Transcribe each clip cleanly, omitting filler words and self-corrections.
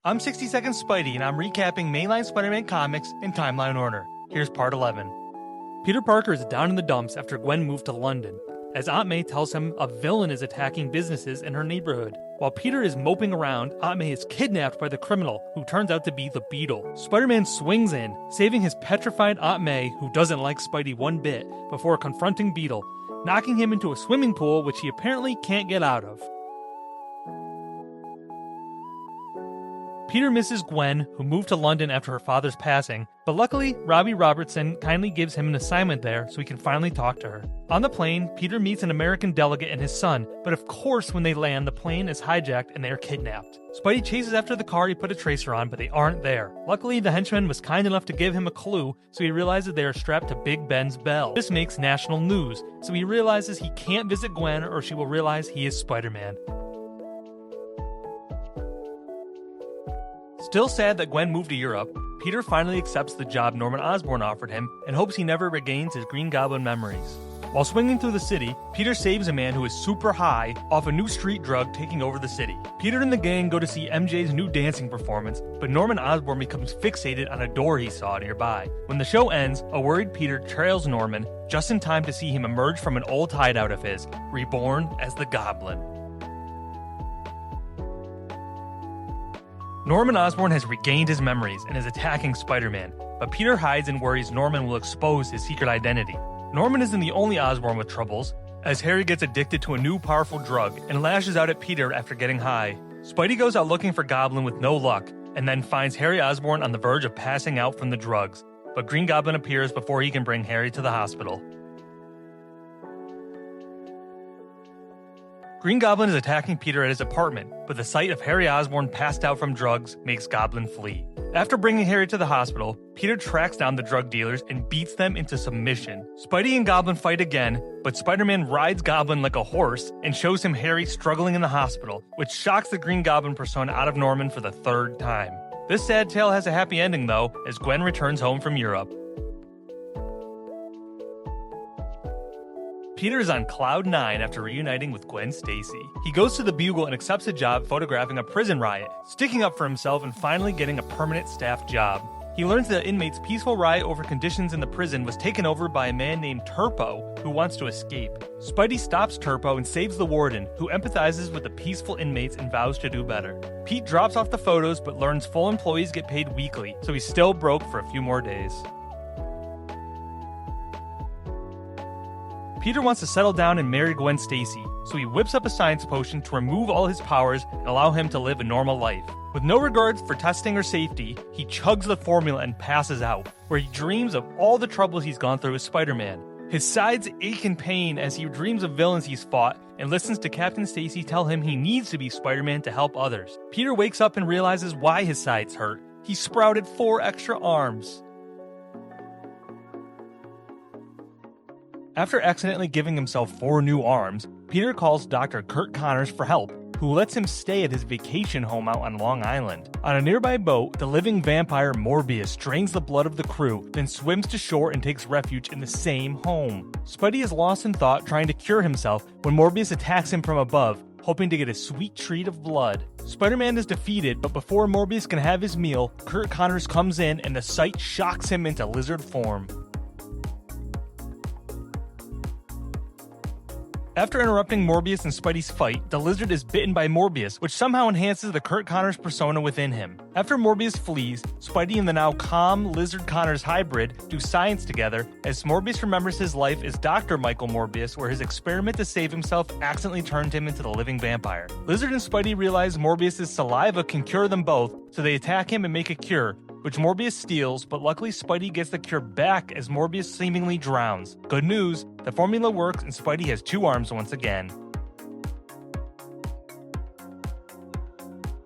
I'm 60 Seconds Spidey, and I'm recapping mainline Spider-Man comics in timeline order. Here's part 11. Peter Parker is down in the dumps after Gwen moved to London, as Aunt May tells him a villain is attacking businesses in her neighborhood. While Peter is moping around, Aunt May is kidnapped by the criminal, who turns out to be the Beetle. Spider-Man swings in, saving his petrified Aunt May, who doesn't like Spidey one bit, before confronting Beetle, knocking him into a swimming pool which he apparently can't get out of. Peter misses Gwen, who moved to London after her father's passing, but luckily, Robbie Robertson kindly gives him an assignment there so he can finally talk to her. On the plane, Peter meets an American delegate and his son, but of course when they land, the plane is hijacked and they are kidnapped. Spidey chases after the car he put a tracer on, but they aren't there. Luckily, the henchman was kind enough to give him a clue, so he realizes they are strapped to Big Ben's bell. This makes national news, so he realizes he can't visit Gwen or she will realize he is Spider-Man. Still sad that Gwen moved to Europe, Peter finally accepts the job Norman Osborn offered him and hopes he never regains his Green Goblin memories. While swinging through the city, Peter saves a man who is super high off a new street drug taking over the city. Peter and the gang go to see MJ's new dancing performance, but Norman Osborn becomes fixated on a door he saw nearby. When the show ends, a worried Peter trails Norman just in time to see him emerge from an old hideout of his, reborn as the Goblin. Norman Osborn has regained his memories and is attacking Spider-Man, but Peter hides and worries Norman will expose his secret identity. Norman isn't the only Osborn with troubles, as Harry gets addicted to a new powerful drug and lashes out at Peter after getting high. Spidey goes out looking for Goblin with no luck, and then finds Harry Osborn on the verge of passing out from the drugs, but Green Goblin appears before he can bring Harry to the hospital. Green Goblin is attacking Peter at his apartment, but the sight of Harry Osborn passed out from drugs makes Goblin flee. After bringing Harry to the hospital, Peter tracks down the drug dealers and beats them into submission. Spidey and Goblin fight again, but Spider-Man rides Goblin like a horse and shows him Harry struggling in the hospital, which shocks the Green Goblin persona out of Norman for the third time. This sad tale has a happy ending though, as Gwen returns home from Europe. Peter is on cloud 9 after reuniting with Gwen Stacy. He goes to the Bugle and accepts a job photographing a prison riot, sticking up for himself and finally getting a permanent staff job. He learns that inmates' peaceful riot over conditions in the prison was taken over by a man named Turpo, who wants to escape. Spidey stops Turpo and saves the warden, who empathizes with the peaceful inmates and vows to do better. Pete drops off the photos but learns full employees get paid weekly, so he's still broke for a few more days. Peter wants to settle down and marry Gwen Stacy, so he whips up a science potion to remove all his powers and allow him to live a normal life. With no regards for testing or safety, he chugs the formula and passes out, where he dreams of all the troubles he's gone through as Spider-Man. His sides ache in pain as he dreams of villains he's fought and listens to Captain Stacy tell him he needs to be Spider-Man to help others. Peter wakes up and realizes why his sides hurt. He sprouted 4 extra arms. After accidentally giving himself 4 new arms, Peter calls Dr. Kurt Connors for help, who lets him stay at his vacation home out on Long Island. On a nearby boat, the living vampire Morbius drains the blood of the crew, then swims to shore and takes refuge in the same home. Spidey is lost in thought trying to cure himself when Morbius attacks him from above, hoping to get a sweet treat of blood. Spider-Man is defeated, but before Morbius can have his meal, Kurt Connors comes in and the sight shocks him into lizard form. After interrupting Morbius and Spidey's fight, the lizard is bitten by Morbius, which somehow enhances the Kurt Connors persona within him. After Morbius flees, Spidey and the now calm Lizard Connors hybrid do science together, as Morbius remembers his life as Dr. Michael Morbius, where his experiment to save himself accidentally turned him into the living vampire. Lizard and Spidey realize Morbius' saliva can cure them both, so they attack him and make a cure, which Morbius steals, but luckily Spidey gets the cure back as Morbius seemingly drowns. Good news, the formula works and Spidey has 2 arms once again.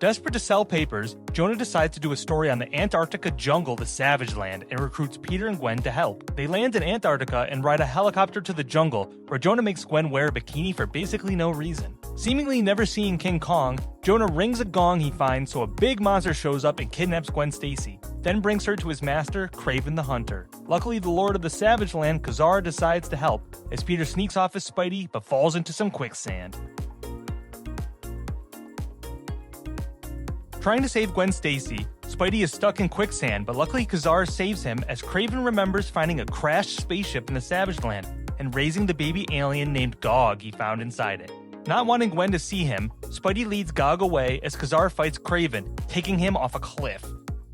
Desperate to sell papers, Jonah decides to do a story on the Antarctica jungle to Savage Land and recruits Peter and Gwen to help. They land in Antarctica and ride a helicopter to the jungle, where Jonah makes Gwen wear a bikini for basically no reason. Seemingly never seeing King Kong, Jonah rings a gong he finds so a big monster shows up and kidnaps Gwen Stacy, then brings her to his master, Kraven the Hunter. Luckily, the Lord of the Savage Land, Ka-Zar, decides to help, as Peter sneaks off as Spidey but falls into some quicksand. Trying to save Gwen Stacy, Spidey is stuck in quicksand, but luckily Ka-Zar saves him as Kraven remembers finding a crashed spaceship in the Savage Land and raising the baby alien named Gog he found inside it. Not wanting Gwen to see him, Spidey leads Gog away as Ka-Zar fights Kraven, taking him off a cliff.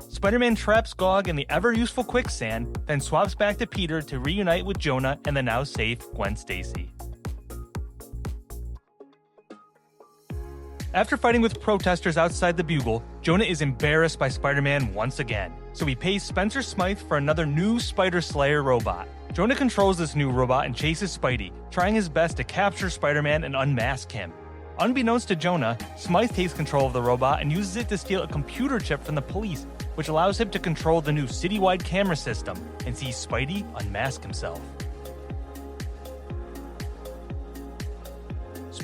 Spider-Man traps Gog in the ever-useful quicksand, then swaps back to Peter to reunite with Jonah and the now safe Gwen Stacy. After fighting with protesters outside the Bugle, Jonah is embarrassed by Spider-Man once again, so he pays Spencer Smythe for another new Spider Slayer robot. Jonah controls this new robot and chases Spidey, trying his best to capture Spider-Man and unmask him. Unbeknownst to Jonah, Smythe takes control of the robot and uses it to steal a computer chip from the police, which allows him to control the new citywide camera system and see Spidey unmask himself.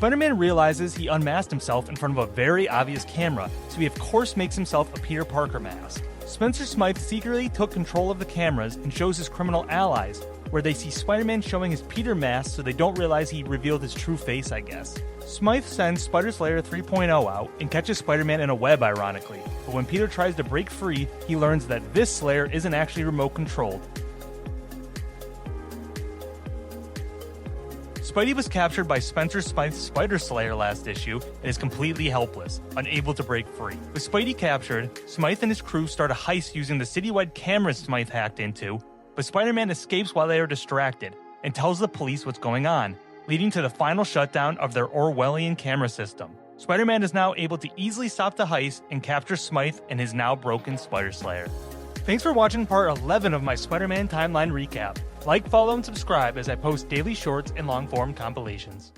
Spider-Man realizes he unmasked himself in front of a very obvious camera, so he of course makes himself a Peter Parker mask. Spencer Smythe secretly took control of the cameras and shows his criminal allies, where they see Spider-Man showing his Peter mask so they don't realize he revealed his true face, I guess. Smythe sends Spider Slayer 3.0 out and catches Spider-Man in a web, ironically, but when Peter tries to break free, he learns that this Slayer isn't actually remote controlled. Spidey was captured by Spencer Smythe's Spider Slayer last issue and is completely helpless, unable to break free. With Spidey captured, Smythe and his crew start a heist using the citywide cameras Smythe hacked into, but Spider-Man escapes while they are distracted and tells the police what's going on, leading to the final shutdown of their Orwellian camera system. Spider-Man is now able to easily stop the heist and capture Smythe and his now broken Spider Slayer. Thanks for watching part 11 of my Spider-Man timeline recap. Like, follow, and subscribe as I post daily shorts and long-form compilations.